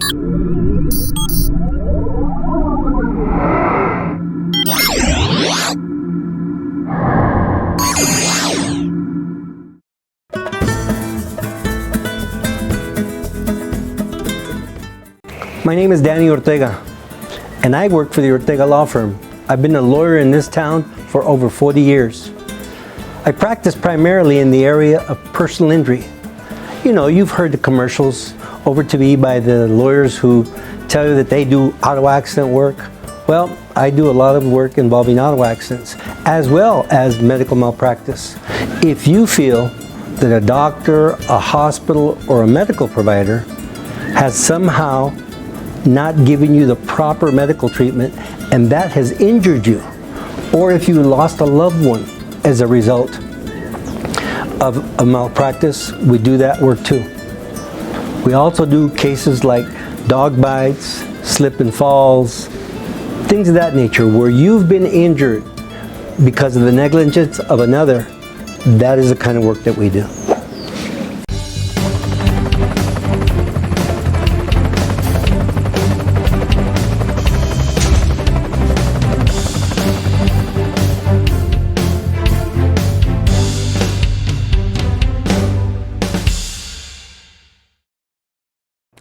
My name is Danny Ortega, and I work for the Ortega Law Firm. I've been a lawyer in this town for over 40 years. I practice primarily in the area of personal injury. You know, you've heard the commercials over TV by the lawyers who tell you that they do auto accident work. Well, I do a lot of work involving auto accidents, as well as medical malpractice. If you feel that a doctor, a hospital, or a medical provider has somehow not giving you the proper medical treatment and that has injured you, or if you lost a loved one as a result of a malpractice, we do that work too. We also do cases like dog bites, slip and falls, things of that nature where you've been injured because of the negligence of another. That is the kind of work that we do.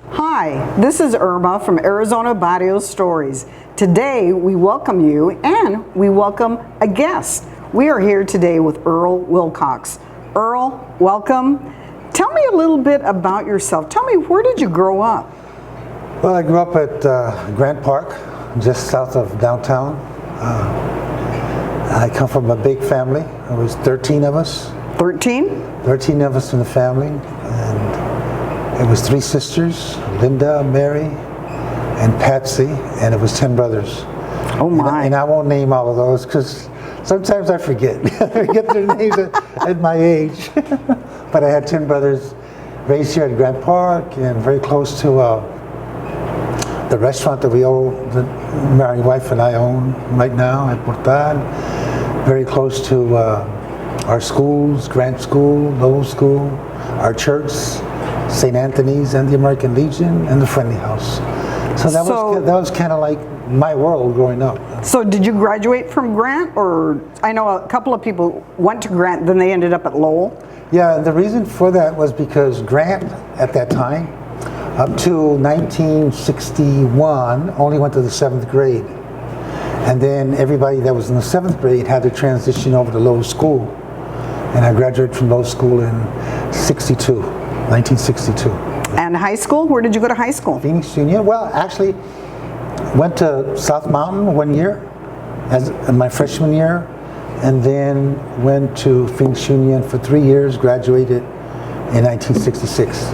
Hi, this is Irma from Arizona Barrios Stories. Today we welcome you and we welcome a guest. We are here today with Earl Wilcox. Earl, welcome. Tell me a little bit about yourself. Tell me, where did you grow up? Well, I grew up at Grant Park, just south of downtown. I come from a big family. There was 13 of us. 13? 13 of us in the family. And it was 3 sisters, Linda, Mary, and Patsy, and it was 10 brothers. Oh my. And I won't name all of those because sometimes I forget. I forget their names at my age. But I had 10 brothers raised here at Grant Park and very close to the restaurant that my wife and I own right now at Portal. Very close to our schools, Grant School, Lowell School, our church, St. Anthony's, and the American Legion, and the Friendly House. So that was kind of like my world growing up. So did you graduate from Grant, or I know a couple of people went to Grant, then they ended up at Lowell? Yeah, the reason for that was because Grant at that time, up to 1961, only went to the 7th grade. And then everybody that was in the 7th grade had to transition over to Lowell School. And I graduated from Lowell School in 1962. And high school? Where did you go to high school? Phoenix Union. Well, actually, went to South Mountain 1 year, in my freshman year, and then went to Phoenix Union for 3 years, graduated in 1966.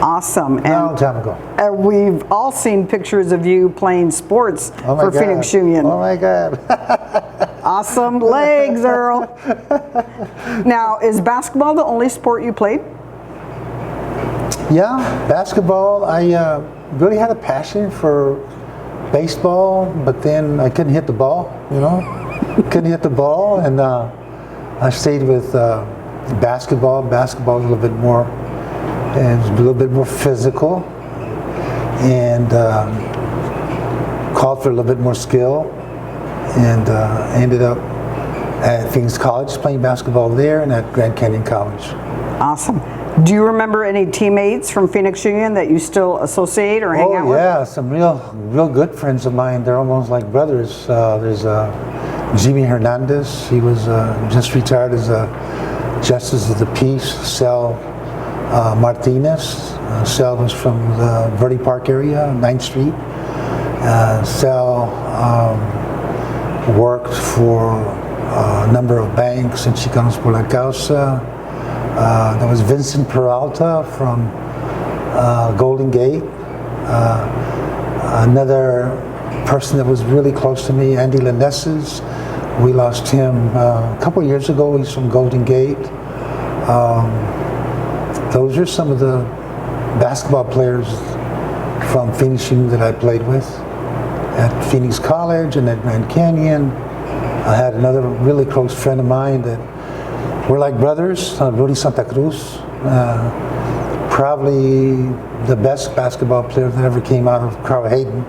Awesome. A long time ago. We've all seen pictures of you playing sports for Phoenix Union. Oh my God. Awesome legs, Earl. Now, is basketball the only sport you played? Yeah, basketball. I really had a passion for baseball, but then I couldn't hit the ball, you know? Couldn't hit the ball, and I stayed with basketball. Basketball was a little bit more physical, and called for a little bit more skill, and ended up at Phoenix College playing basketball there and at Grand Canyon College. Awesome. Do you remember any teammates from Phoenix Union that you still associate or hang out with? Oh yeah, some real good friends of mine. They're almost like brothers. There's Jimmy Hernandez. He was just retired as a Justice of the Peace. Sal Martinez. Sal was from the Verde Park area, 9th Street. Sal worked for a number of banks in Chicanos por la Causa. There was Vincent Peralta from Golden Gate. Another person that was really close to me, Andy Lanesses. We lost him a couple of years ago. He's from Golden Gate. Those are some of the basketball players from Phoenix Union that I played with at Phoenix College and at Grand Canyon. I had another really close friend of mine that we're like brothers, Rudy Santa Cruz. probably the best basketball player that ever came out of Carl Hayden,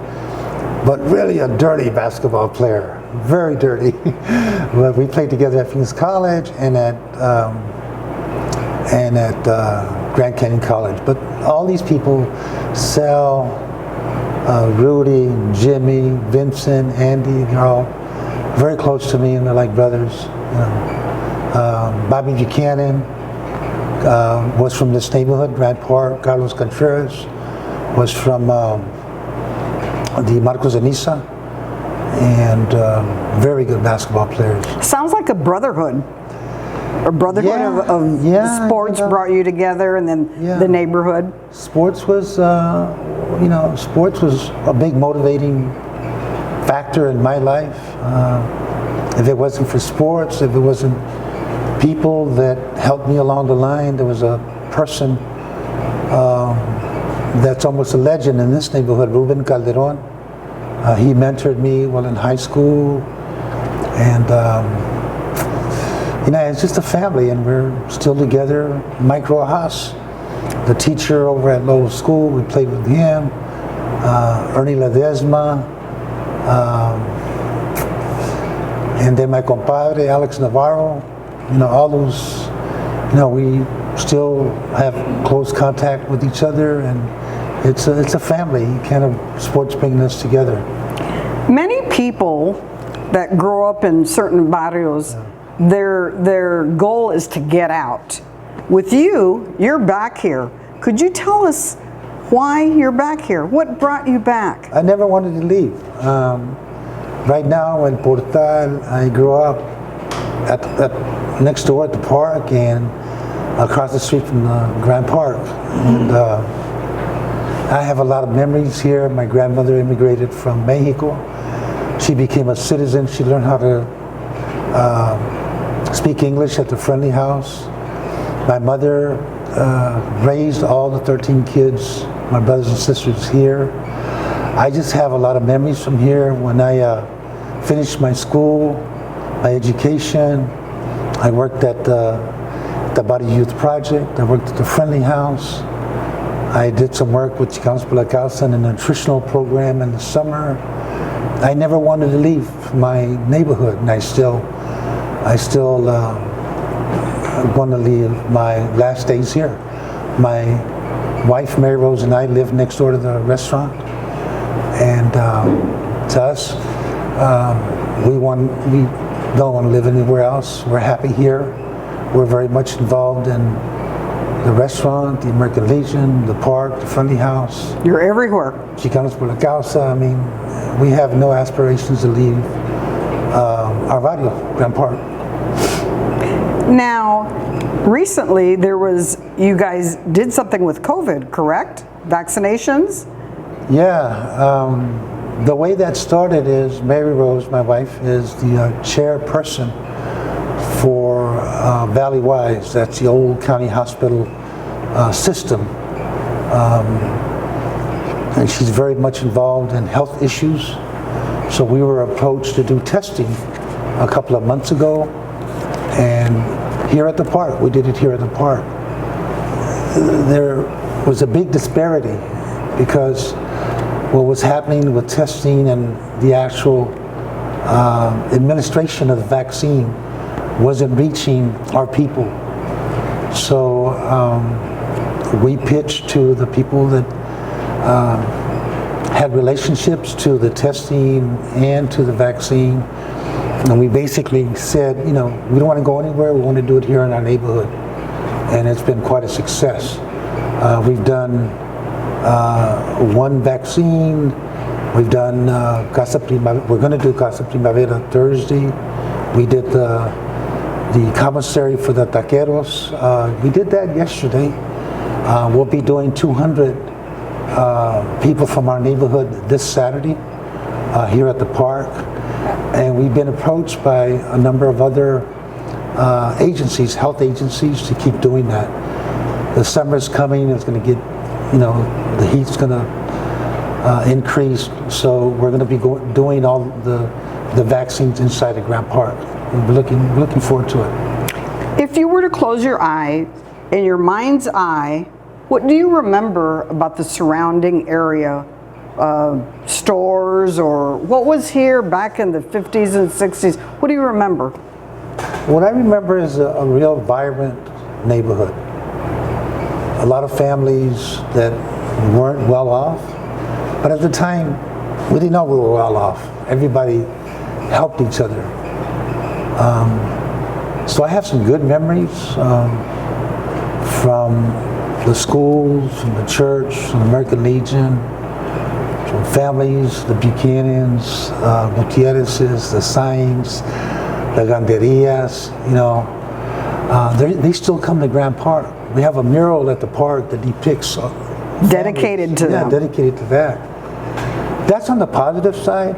but really a dirty basketball player, very dirty. But we played together at Phoenix College and at Grand Canyon College. But all these people, Sal, Rudy, Jimmy, Vincent, Andy, they're all very close to me and they're like brothers. You know. Bobby Buchanan was from this neighborhood, Grant Park. Carlos Contreras was from the Marcos de Niza, and very good basketball players. Sounds like a brotherhood. A brotherhood of sports brought you together, and then the neighborhood. Sports was, sports was a big motivating factor in my life. If it wasn't for sports, if it wasn't people that helped me along the line, there was a person that's almost a legend in this neighborhood, Ruben Calderon. He mentored me while in high school, and it's just a family, and we're still together. Mike Rojas, the teacher over at Lowell School, we played with him. Ernie Ledesma, and then my compadre, Alex Navarro. All those, we still have close contact with each other, and it's a family kind of sports bringing us together. Many people that grow up in certain barrios, their goal is to get out. With you, you're back here. Could you tell us why you're back here? What brought you back? I never wanted to leave. Right now in Portal, I grew up at next door at the park and across the street from the Grand Park. And I have a lot of memories here. My grandmother immigrated from Mexico. She became a citizen. She learned how to speak English at the Friendly House. My mother raised all the 13 kids, my brothers and sisters here. I just have a lot of memories from here. When I finished my school, my education, I worked at the Barrio Youth Project. I worked at the Friendly House. I did some work with Chicanos por la Causa in a nutritional program in the summer. I never wanted to leave my neighborhood, and I still want to leave my last days here. My wife, Mary Rose, and I live next door to the restaurant, and to us, we don't want to live anywhere else. We're happy here. We're very much involved in the restaurant, the American Legion, the park, the Friendly House. You're everywhere. Chicanos por la Causa. I mean, we have no aspirations to leave our barrio, Grand Park. Now, recently you guys did something with COVID, correct? Vaccinations? Yeah, the way that started is Mary Rose, my wife, is the chairperson for Valley Wise. That's the old county hospital system. And she's very much involved in health issues. So we were approached to do testing a couple of months ago, and here at the park, we did it here at the park. There was a big disparity because what was happening with testing and the actual administration of the vaccine wasn't reaching our people. So we pitched to the people that had relationships to the testing and to the vaccine, and we basically said, we don't want to go anywhere, we want to do it here in our neighborhood, and it's been quite a success. We've done one vaccine, we've done Casa Primavera, we're going to do Casa Primavera Thursday, we did the commissary for the taqueros, we did that yesterday. We'll be doing 200 people from our neighborhood this Saturday here at the park, and we've been approached by a number of other agencies, health agencies, to keep doing that. The summer's coming, it's going to get, the heat's going to increase, so we're going to be doing all the vaccines inside of Grand Park. We're looking forward to it. If you were to close your eye, in your mind's eye, What do you remember about the surrounding area? Stores, or what was here back in the 50s and 60s? What do you remember? What I remember is a real vibrant neighborhood. A lot of families that weren't well off, but at the time, we didn't know we were well off. Everybody helped each other. So I have some good memories from the schools, from the church, from the American Legion, from families, the Buchanans, Gutierrez's, the Sainz, the Ganderias, you know. They still come to Grand Park. We have a mural at the park that depicts Dedicated to them. Yeah, dedicated to that. That's on the positive side,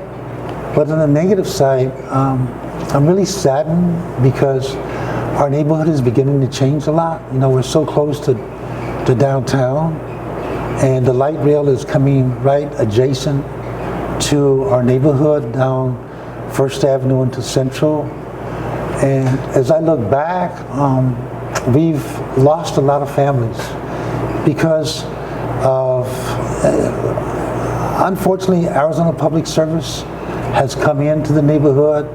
but on the negative side, I'm really saddened because our neighborhood is beginning to change a lot. You know, we're so close to downtown, and the light rail is coming right adjacent to our neighborhood down First Avenue into Central. And as I look back, we've lost a lot of families because of, unfortunately, Arizona Public Service has come into the neighborhood.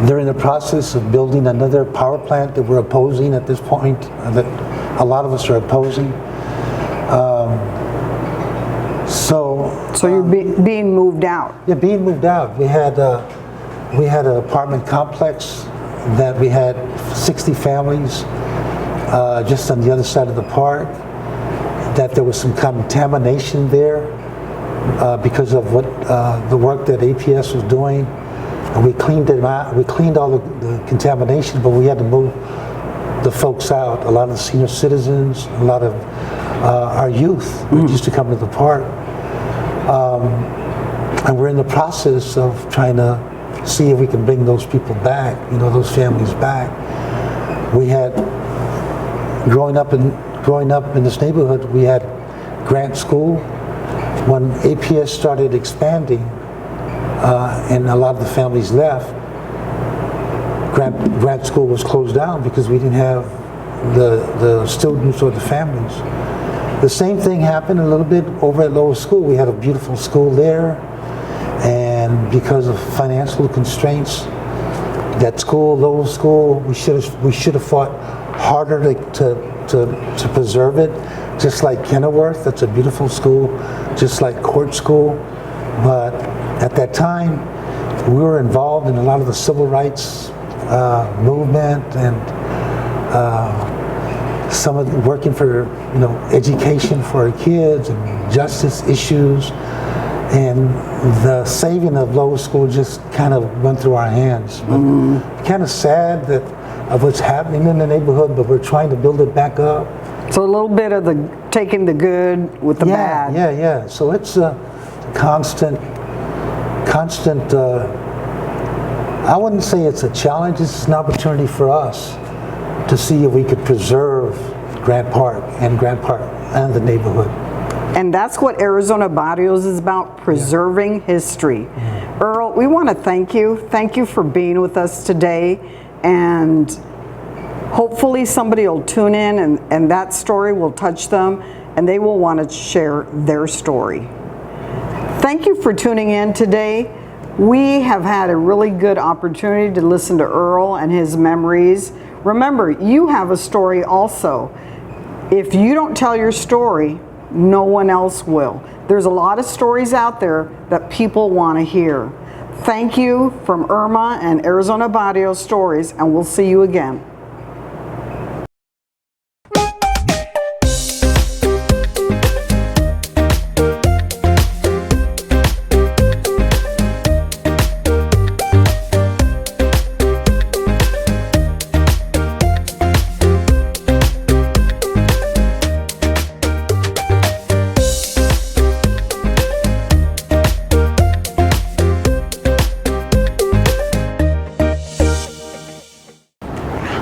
They're in the process of building another power plant that we're opposing at this point, that a lot of us are opposing. So you're being moved out. Yeah, being moved out. We had an apartment complex that we had 60 families just on the other side of the park, that there was some contamination there because of what the work that APS was doing. And we cleaned it out. We cleaned all the contamination, but we had to move the folks out. A lot of the senior citizens, a lot of our youth used to come to the park. And we're in the process of trying to see if we can bring those people back, you know, those families back. We had, growing up in this neighborhood, we had Grant School. When APS started expanding and a lot of the families left, Grant School was closed down because we didn't have the students or the families. The same thing happened a little bit over at Lower School. We had a beautiful school there, and because of financial constraints, that school, Lower School, we should have fought harder to preserve it. Just like Kenilworth, that's a beautiful school, just like Court School. But at that time, we were involved in a lot of the civil rights movement and some of working for, you know, education for our kids and justice issues, and the saving of Lower School just kind of went through our hands. But kind of sad that of what's happening in the neighborhood, but we're trying to build it back up. So a little bit of taking the good with the bad. Yeah. So it's a constant. I wouldn't say it's a challenge. It's an opportunity for us to see if we could preserve Grant Park and the neighborhood. And that's what Arizona Barrios is about, preserving history. Earl, we want to thank you. Thank you for being with us today. And hopefully somebody will tune in and that story will touch them and they will want to share their story. Thank you for tuning in today. We have had a really good opportunity to listen to Earl and his memories. Remember, you have a story also. If you don't tell your story, no one else will. There's a lot of stories out there that people want to hear. Thank you from Irma and Arizona Barrios Stories, and we'll see you again.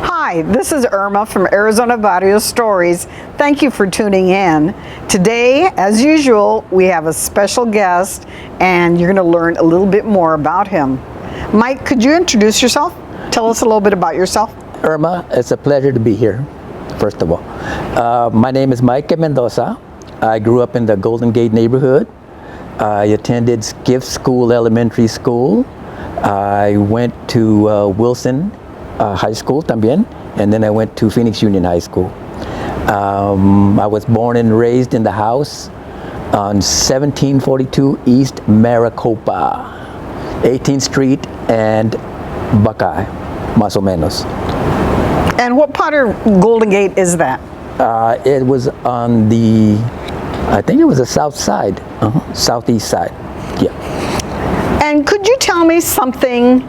Hi, this is Irma from Arizona Barrios Stories. Thank you for tuning in. Today, as usual, we have a special guest and you're going to learn a little bit more about him. Mike, could you introduce yourself? Tell us a little bit about yourself. Irma, it's a pleasure to be here. first of all. My name is Mike Mendoza. I grew up in the Golden Gate neighborhood. I attended Skiff School Elementary School. I went to Wilson High School también, and then I went to Phoenix Union High School. I was born and raised in the house on 1742 East Maricopa, 18th Street and Buckeye, más o menos. And what part of Golden Gate is that? It was on the, I think it was the south side, southeast side, yeah. And could you tell me something?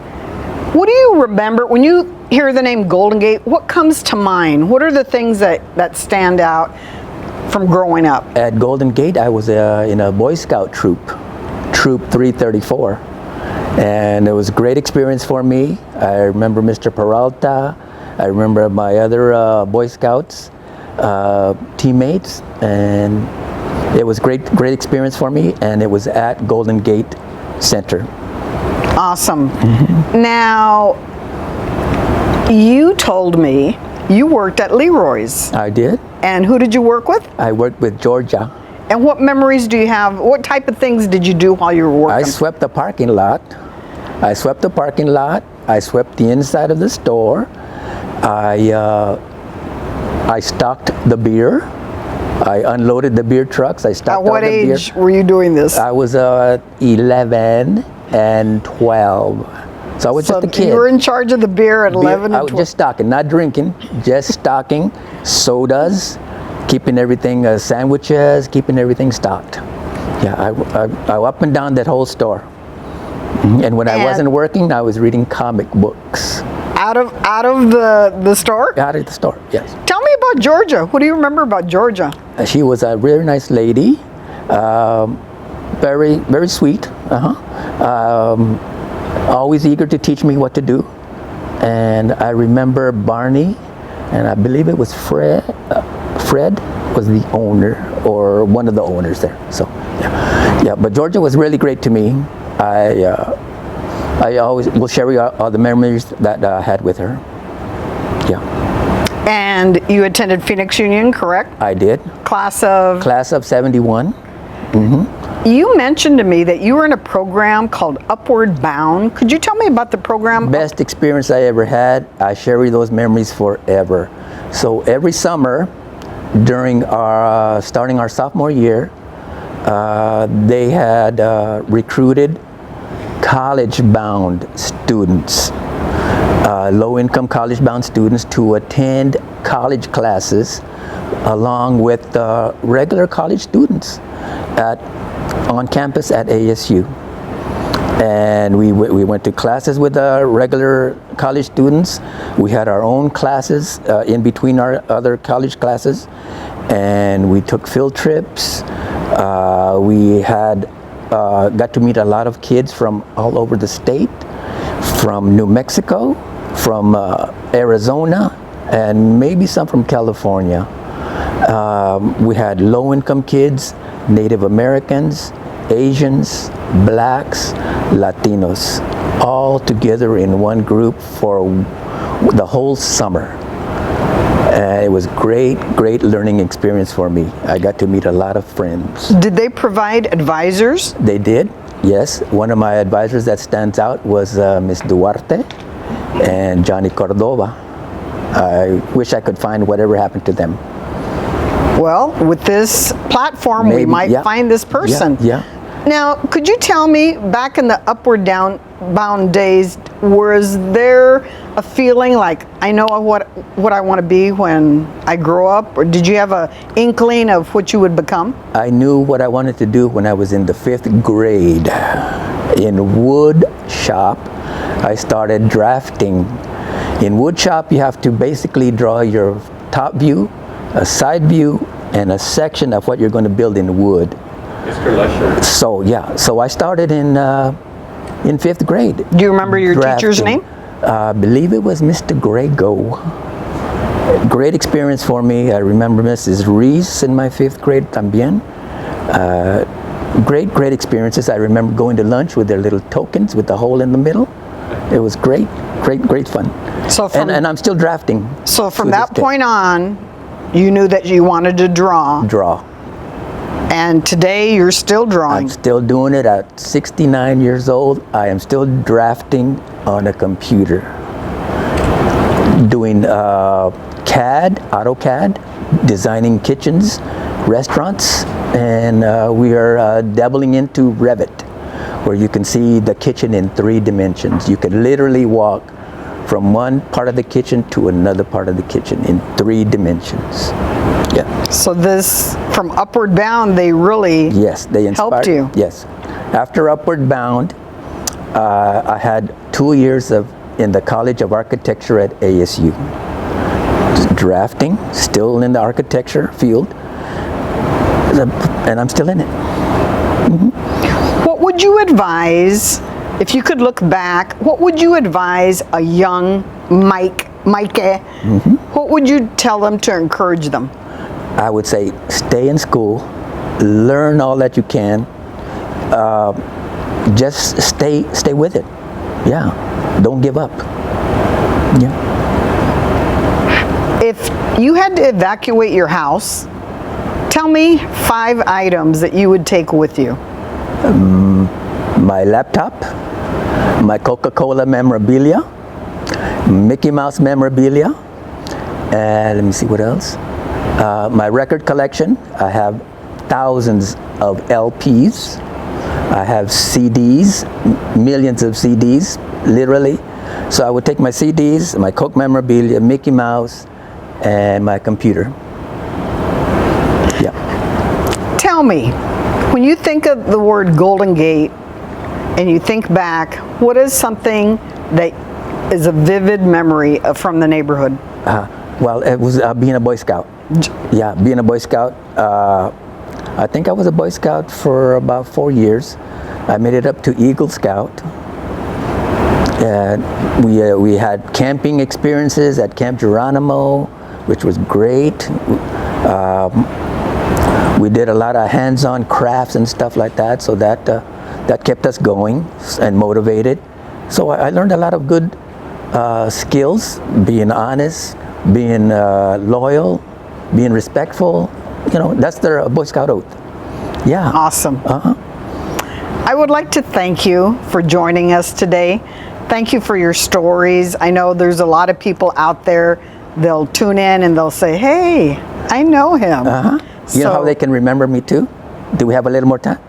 What do you remember when you hear the name Golden Gate? What comes to mind? What are the things that stand out from growing up? At Golden Gate, I was in a Boy Scout troop, Troop 334, and it was a great experience for me. I remember Mr. Peralta. I remember my other Boy Scouts teammates, and it was great experience for me, and it was at Golden Gate Center. Awesome. Now, you told me you worked at Leroy's. I did. And who did you work with? I worked with Georgia. And what memories do you have? What type of things did you do while you were working? I swept the parking lot. I swept the parking lot. I swept the inside of the store. I stocked the beer. I unloaded the beer trucks. I stocked all the beer. At what age were you doing this? I was 11 and 12. So I was just a kid. You were in charge of the beer at 11 I and was 12. just stocking, not drinking, just stocking sodas, keeping everything, sandwiches, keeping everything stocked. Yeah, I up and down that whole store. And when I wasn't working, I was reading comic books. Out of the store? Out of the store, yes. Tell me about Georgia. What do you remember about Georgia? She was a really nice lady, very, very sweet. Always eager to teach me what to do. And I remember Barney, and I believe it was Fred. Fred was the owner, or one of the owners there. So, yeah. But Georgia was really great to me. I always will share with you all the memories that I had with her. Yeah. And you attended Phoenix Union, correct? I did. Class of 71. You mentioned to me that you were in a program called Upward Bound. Could you tell me about the program? Best experience I ever had. I share with those memories forever. So every summer, during our starting our sophomore year, they had recruited college-bound students, low-income college-bound students, to attend college classes along with regular college students on campus at ASU. And we went to classes with regular college students. We had our own classes in between our other college classes, and we took field trips. We had got to meet a lot of kids from all over the state, from New Mexico, from Arizona, and maybe some from California. We had low-income kids, Native Americans, Asians, blacks, Latinos, all together in one group for the whole summer. It was great learning experience for me. I got to meet a lot of friends. Did they provide advisors? They did, yes. One of my advisors that stands out was Miss Duarte and Johnny Cordova. I wish I could find whatever happened to them. Well, with this platform, we might find this person. Yeah. Now, could you tell me, back in the Upward Bound days, was there a feeling like, I know what I want to be when I grow up? Or did you have an inkling of what you would become? I knew what I wanted to do when I was in the 5th grade. In wood shop, I started drafting. In wood shop, you have to basically draw your top view, a side view, and a section of what you're going to build in wood. Mr. Lusher. So I started in 5th grade. Do you remember your teacher's name? I believe it was Mr. Grego. Great experience for me. I remember Mrs. Reese in my 5th grade también. Great experiences. I remember going to lunch with their little tokens with the hole in the middle. It was great fun. So and I'm still drafting. So from that point on, You knew that you wanted to draw. Draw. And today you're still drawing. I'm still doing it at 69 years old. I am still drafting on a computer. Doing CAD, AutoCAD, designing kitchens, restaurants, and we are dabbling into Revit, where you can see the kitchen in 3 dimensions. You can literally walk from one part of the kitchen to another part of the kitchen in 3 dimensions. Yeah. So this, from Upward Bound, they really Yes, they inspired, helped you. Yes. After Upward Bound, I had 2 years in the College of Architecture at ASU. Drafting, still in the architecture field, and I'm still in it. What would you advise, if you could look back, what would you advise a young Mike, what would you tell them to encourage them? I would say stay in school, learn all that you can, just stay with it. Yeah, don't give up. Yeah. If you had to evacuate your house, tell me 5 items that you would take with you. My laptop, my Coca-Cola memorabilia, Mickey Mouse memorabilia, and let me see what else. My record collection. I have thousands of LPs. I have CDs, millions of CDs, literally. So I would take my CDs, my Coke memorabilia, Mickey Mouse, and my computer. Yeah. Tell me, when you think of the word Golden Gate and you think back, what is something that is a vivid memory from the neighborhood? Well, it was being a Boy Scout. Yeah, being a Boy Scout. I think I was a Boy Scout for about 4 years. I made it up to Eagle Scout. And we had camping experiences at Camp Geronimo, which was great. We did a lot of hands-on crafts and stuff like that, so that kept us going and motivated. So I learned a lot of good skills, being honest, being loyal, being respectful. You know, that's their Boy Scout oath. Yeah. Awesome. I would like to thank you for joining us today. Thank you for your stories. I know there's a lot of people out there, they'll tune in and they'll say, hey, I know him. You know how they can remember me too? Do we have a little more time?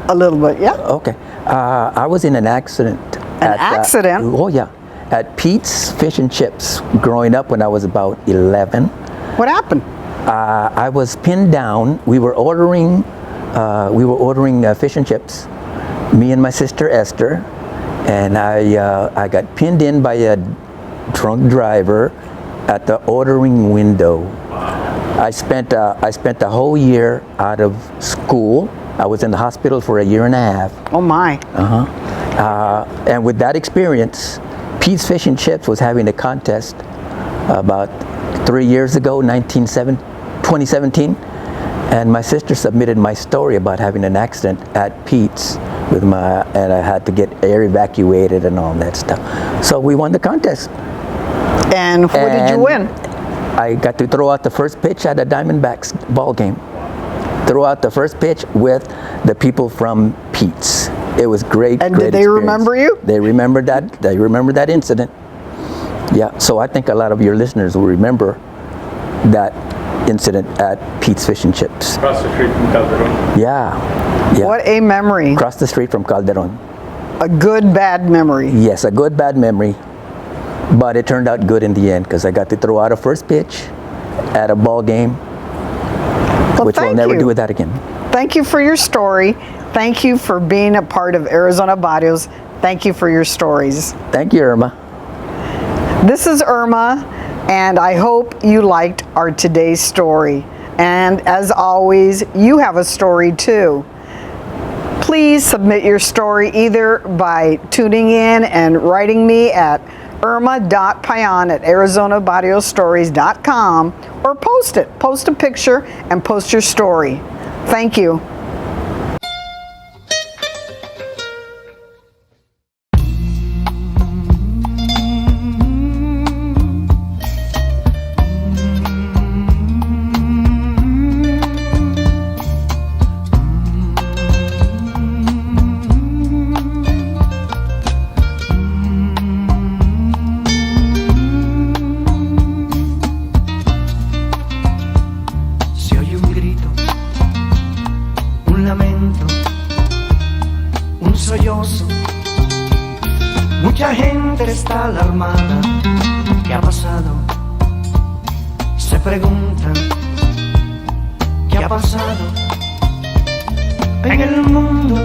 A little bit, yeah. Okay. I was in an accident. An accident? Oh yeah. At Pete's Fish and Chips growing up when I was about 11. What happened? I was pinned down. We were ordering fish and chips, me and my sister Esther, and I got pinned in by a drunk driver at the ordering window. I spent a whole year out of school. I was in the hospital for 1.5 years. Oh my. And with that experience, Pete's Fish and Chips was having a contest about 3 years ago, 2017, and my sister submitted my story about having an accident at Pete's and I had to get air evacuated and all that stuff. So we won the contest. And what did you win? I got to throw out the first pitch at a Diamondbacks ball game. Throw out the first pitch with the people from Pete's. It was great. And great did they experience. remember you? They remembered that. They remembered that incident. Yeah. So I think a lot of your listeners will remember that incident at Pete's Fish and Chips. Across the street from Calderon. Yeah. Yeah. What a memory. Across the street from Calderon. A good, bad memory. Yes, a good, bad memory. But it turned out good in the end because I got to throw out a first pitch at a ball game, which we'll never do that again. Thank you for your story. Thank you for being a part of Arizona Barrios. Thank you for your stories. Thank you, Irma. This is Irma, and I hope you liked our today's story. And as always, you have a story too. Please submit your story either by tuning in and writing me at irma.payan@arizonabarriosstories.com or post it. Post a picture and post your story. Thank you. esposo. Mucha gente está alarmada. ¿Qué ha pasado? Se preguntan. ¿Qué ha pasado en el mundo?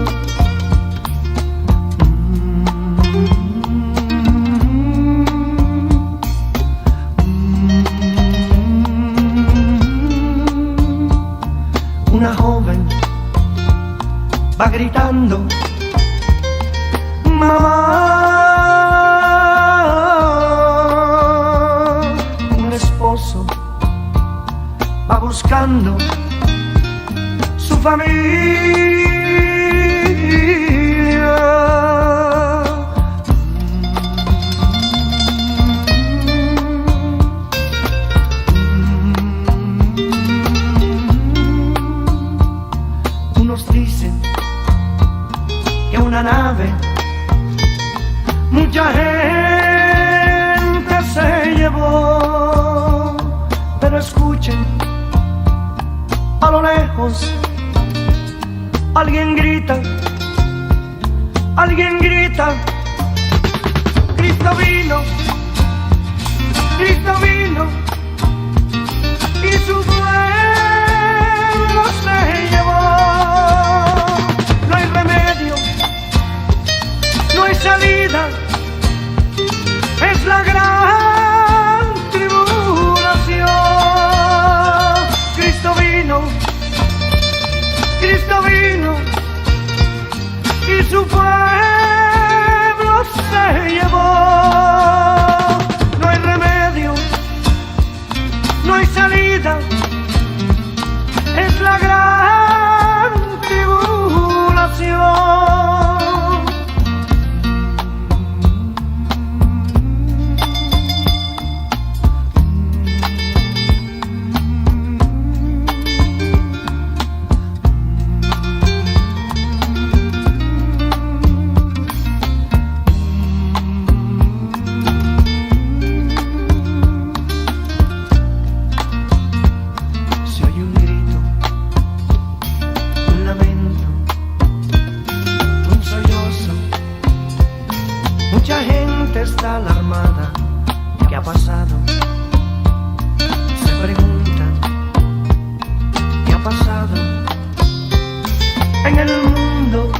Una joven va gritando, mamá. Un esposo va buscando su familia. Unos dicen que una nave mucha gente se llevó, pero escuchen, a lo lejos alguien grita, Cristo vino, y su pueblo se llevó. No hay remedio, no hay salida, es la gran tribulación. Cristo vino, y su pueblo se llevó. No hay remedio, no hay salida, es la gran tribulación. Mucha gente está alarmada. ¿Qué ha pasado? Se preguntan. ¿Qué ha pasado en el mundo?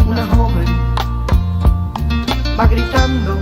Una joven va gritando,